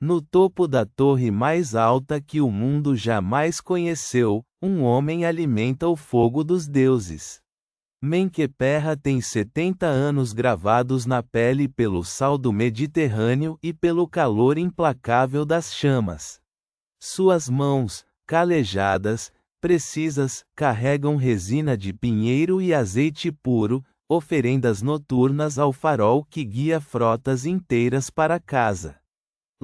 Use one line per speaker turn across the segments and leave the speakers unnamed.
No topo da torre mais alta que o mundo jamais conheceu, um homem alimenta o fogo dos deuses. Menkaperra tem 70 anos gravados na pele pelo sal do Mediterrâneo e pelo calor implacável das chamas. Suas mãos, calejadas, precisas, carregam resina de pinheiro e azeite puro, oferendas noturnas ao farol que guia frotas inteiras para casa.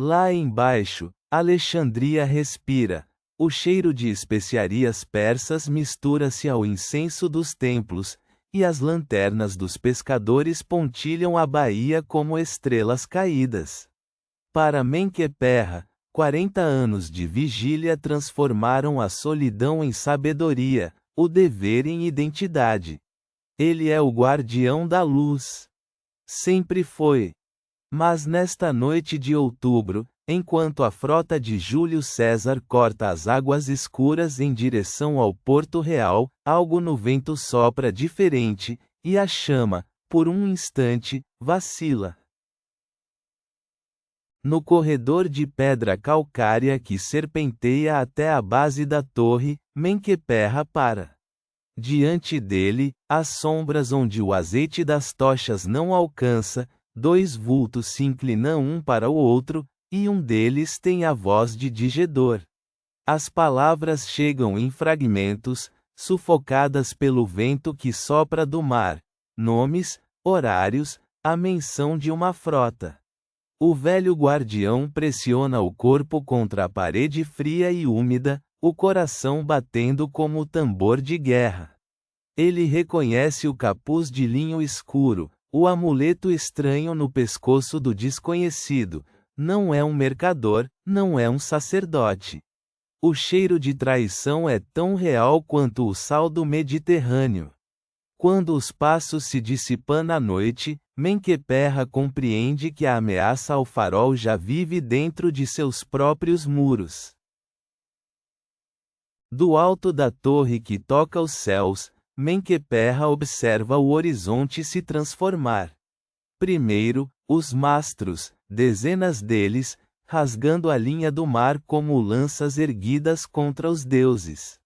Lá embaixo, Alexandria respira. O cheiro de especiarias persas mistura-se ao incenso dos templos, e as lanternas dos pescadores pontilham a baía como estrelas caídas. Para Menkaperra, 40 anos de vigília transformaram a solidão em sabedoria, o dever em identidade. Ele é o guardião da luz. Sempre foi. Mas nesta noite de outubro, enquanto a frota de Júlio César corta as águas escuras em direção ao Porto Real, algo no vento sopra diferente, e a chama, por um instante, vacila. No corredor de pedra calcária que serpenteia até a base da torre, Menkaperra para. Diante dele, as sombras onde o azeite das tochas não alcança, dois vultos se inclinam um para o outro, e um deles tem a voz de digedor. As palavras chegam em fragmentos, sufocadas pelo vento que sopra do mar. Nomes, horários, a menção de uma frota. O velho guardião pressiona o corpo contra a parede fria e úmida, o coração batendo como tambor de guerra. Ele reconhece o capuz de linho escuro, o amuleto estranho no pescoço do desconhecido. Não é um mercador, não é um sacerdote. O cheiro de traição é tão real quanto o sal do Mediterrâneo. Quando os passos se dissipam na noite, Menkaperra compreende que a ameaça ao farol já vive dentro de seus próprios muros. Do alto da torre que toca os céus, Menkaperra observa o horizonte se transformar. Primeiro, os mastros, dezenas deles, rasgando a linha do mar como lanças erguidas contra os deuses.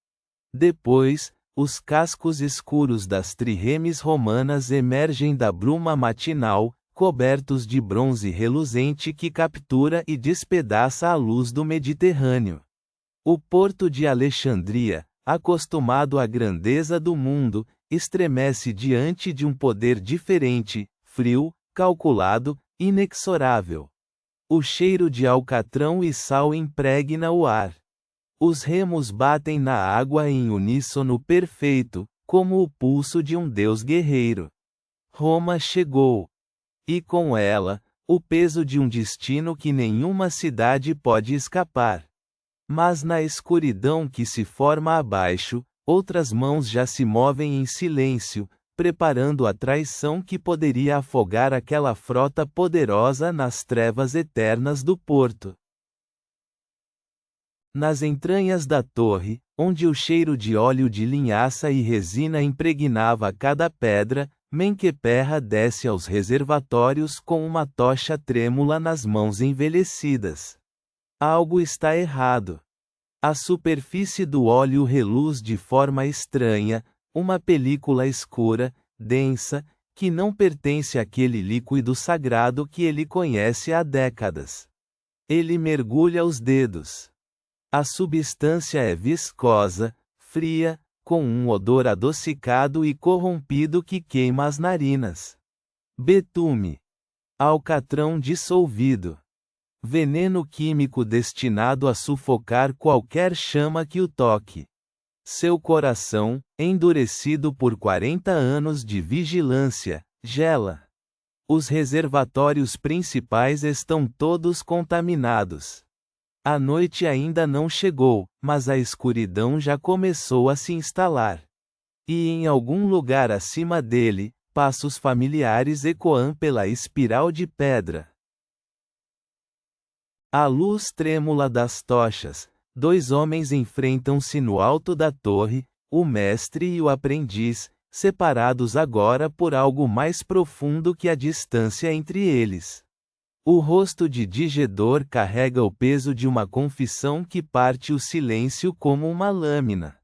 Depois, os cascos escuros das trirremes romanas emergem da bruma matinal, cobertos de bronze reluzente que captura e despedaça a luz do Mediterrâneo. O porto de Alexandria, acostumado à grandeza do mundo, estremece diante de um poder diferente, frio, calculado, inexorável. O cheiro de alcatrão e sal impregna o ar. Os remos batem na água em uníssono perfeito, como o pulso de um deus guerreiro. Roma chegou. E com ela, o peso de um destino que nenhuma cidade pode escapar. Mas na escuridão que se forma abaixo, outras mãos já se movem em silêncio, preparando a traição que poderia afogar aquela frota poderosa nas trevas eternas do porto. Nas entranhas da torre, onde o cheiro de óleo de linhaça e resina impregnava cada pedra, Menkaperra desce aos reservatórios com uma tocha trêmula nas mãos envelhecidas. Algo está errado. A superfície do óleo reluz de forma estranha, uma película escura, densa, que não pertence àquele líquido sagrado que ele conhece há décadas. Ele mergulha os dedos. A substância é viscosa, fria, com um odor adocicado e corrompido que queima as narinas. Betume. Alcatrão dissolvido. Veneno químico destinado a sufocar qualquer chama que o toque. Seu coração, endurecido por 40 anos de vigilância, gela. Os reservatórios principais estão todos contaminados. A noite ainda não chegou, mas a escuridão já começou a se instalar. E em algum lugar acima dele, passos familiares ecoam pela espiral de pedra. À luz trêmula das tochas, dois homens enfrentam-se no alto da torre, o mestre e o aprendiz, separados agora por algo mais profundo que a distância entre eles. O rosto de Digedor carrega o peso de uma confissão que parte o silêncio como uma lâmina.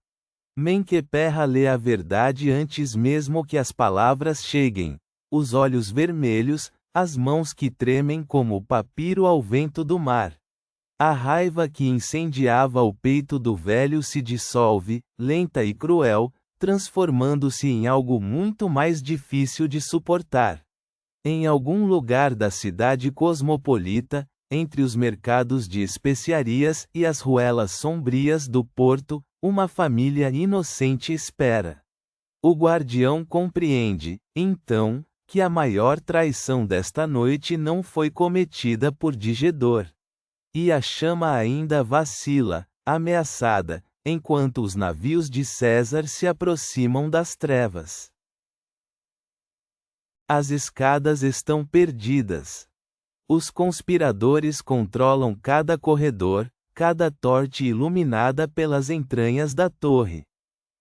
Menkeperra lê a verdade antes mesmo que as palavras cheguem. Os olhos vermelhos, as mãos que tremem como o papiro ao vento do mar. A raiva que incendiava o peito do velho se dissolve, lenta e cruel, transformando-se em algo muito mais difícil de suportar. Em algum lugar da cidade cosmopolita, entre os mercados de especiarias e as ruelas sombrias do porto, uma família inocente espera. O guardião compreende, então, que a maior traição desta noite não foi cometida por Digedor. E a chama ainda vacila, ameaçada, enquanto os navios de César se aproximam das trevas. As escadas estão perdidas. Os conspiradores controlam cada corredor, cada torre iluminada pelas entranhas da torre.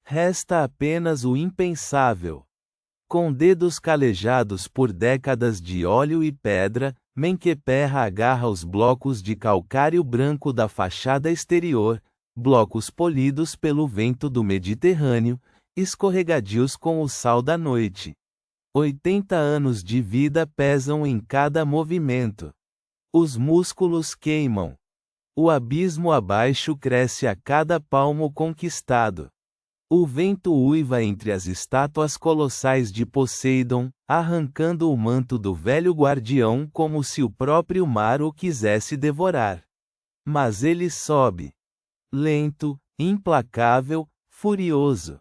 Resta apenas o impensável. Com dedos calejados por décadas de óleo e pedra, Menkeperra agarra os blocos de calcário branco da fachada exterior, blocos polidos pelo vento do Mediterrâneo, escorregadios com o sal da noite. 80 anos de vida pesam em cada movimento. Os músculos queimam. O abismo abaixo cresce a cada palmo conquistado. O vento uiva entre as estátuas colossais de Poseidon, arrancando o manto do velho guardião como se o próprio mar o quisesse devorar. Mas ele sobe. Lento, implacável, furioso.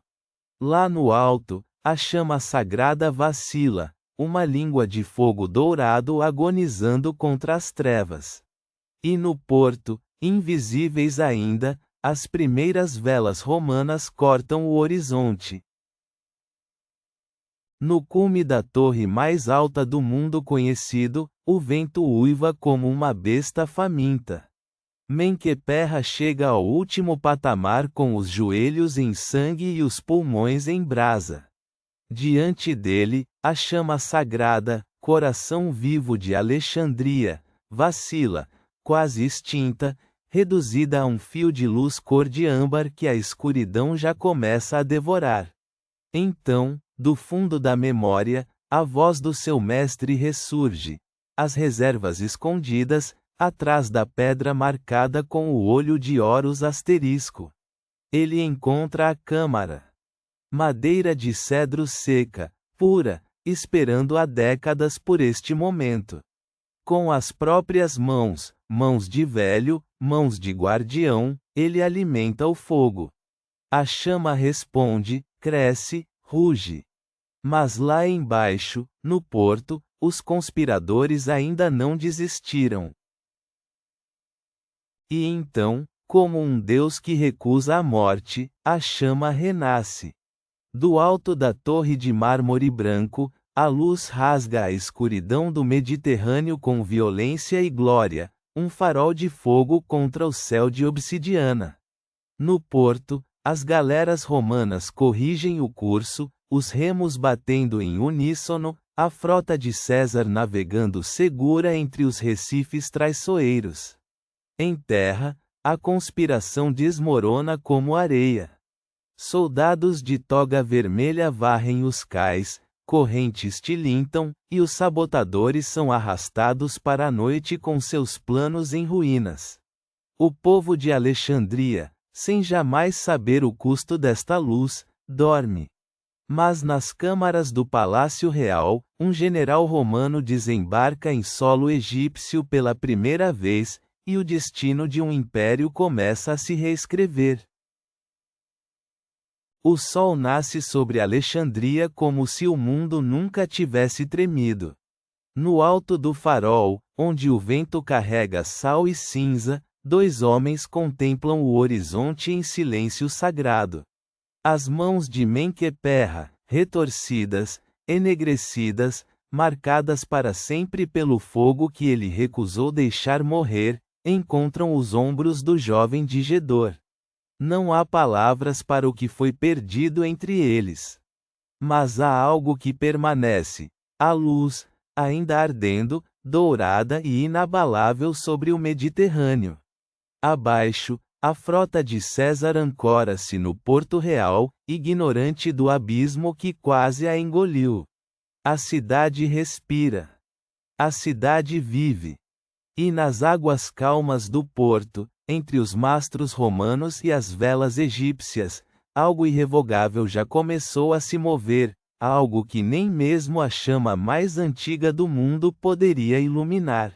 Lá no alto, a chama sagrada vacila, uma língua de fogo dourado agonizando contra as trevas. E no porto, invisíveis ainda, as primeiras velas romanas cortam o horizonte. No cume da torre mais alta do mundo conhecido, o vento uiva como uma besta faminta. Menkeperra chega ao último patamar com os joelhos em sangue e os pulmões em brasa. Diante dele, a chama sagrada, coração vivo de Alexandria, vacila, quase extinta, reduzida a um fio de luz cor de âmbar que a escuridão já começa a devorar. Então, do fundo da memória, a voz do seu mestre ressurge. As reservas escondidas, atrás da pedra marcada com o olho de Horus asterisco. Ele encontra a câmara. Madeira de cedro seca, pura, esperando há décadas por este momento. Com as próprias mãos, mãos de velho, mãos de guardião, ele alimenta o fogo. A chama responde, cresce, ruge. Mas lá embaixo, no porto, os conspiradores ainda não desistiram. E então, como um deus que recusa a morte, a chama renasce. Do alto da torre de mármore branco, a luz rasga a escuridão do Mediterrâneo com violência e glória, um farol de fogo contra o céu de obsidiana. No porto, as galeras romanas corrigem o curso, os remos batendo em uníssono, a frota de César navegando segura entre os recifes traiçoeiros. Em terra, a conspiração desmorona como areia. Soldados de toga vermelha varrem os cais, correntes tilintam, e os sabotadores são arrastados para a noite com seus planos em ruínas. O povo de Alexandria, sem jamais saber o custo desta luz, dorme. Mas nas câmaras do Palácio Real, um general romano desembarca em solo egípcio pela primeira vez, e o destino de um império começa a se reescrever. O sol nasce sobre Alexandria como se o mundo nunca tivesse tremido. No alto do farol, onde o vento carrega sal e cinza, dois homens contemplam o horizonte em silêncio sagrado. As mãos de Menkeperra, retorcidas, enegrecidas, marcadas para sempre pelo fogo que ele recusou deixar morrer, encontram os ombros do jovem Digedor. Não há palavras para o que foi perdido entre eles. Mas há algo que permanece. A luz, ainda ardendo, dourada e inabalável sobre o Mediterrâneo. Abaixo, a frota de César ancora-se no Porto Real, ignorante do abismo que quase a engoliu. A cidade respira. A cidade vive. E nas águas calmas do porto, entre os mastros romanos e as velas egípcias, algo irrevogável já começou a se mover, algo que nem mesmo a chama mais antiga do mundo poderia iluminar.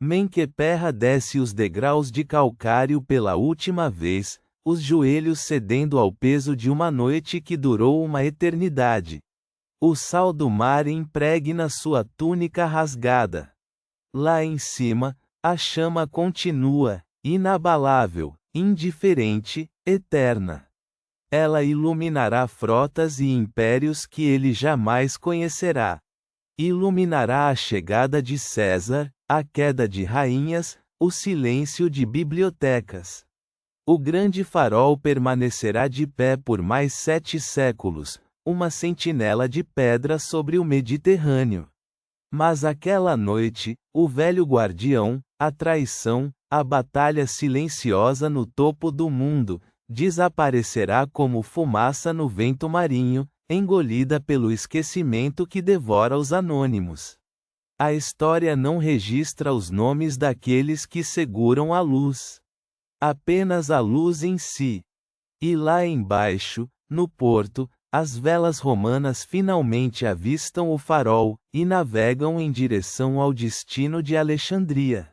Menkaperra desce os degraus de calcário pela última vez, os joelhos cedendo ao peso de uma noite que durou uma eternidade. O sal do mar impregna sua túnica rasgada. Lá em cima, a chama continua, inabalável, indiferente, eterna. Ela iluminará frotas e impérios que ele jamais conhecerá. Iluminará a chegada de César, a queda de rainhas, o silêncio de bibliotecas. O grande farol permanecerá de pé por mais 7 séculos, uma sentinela de pedra sobre o Mediterrâneo. Mas aquela noite, o velho guardião, a traição, a batalha silenciosa no topo do mundo, desaparecerá como fumaça no vento marinho, engolida pelo esquecimento que devora os anônimos. A história não registra os nomes daqueles que seguram a luz. Apenas a luz em si. E lá embaixo, no porto, as velas romanas finalmente avistam o farol, e navegam em direção ao destino de Alexandria.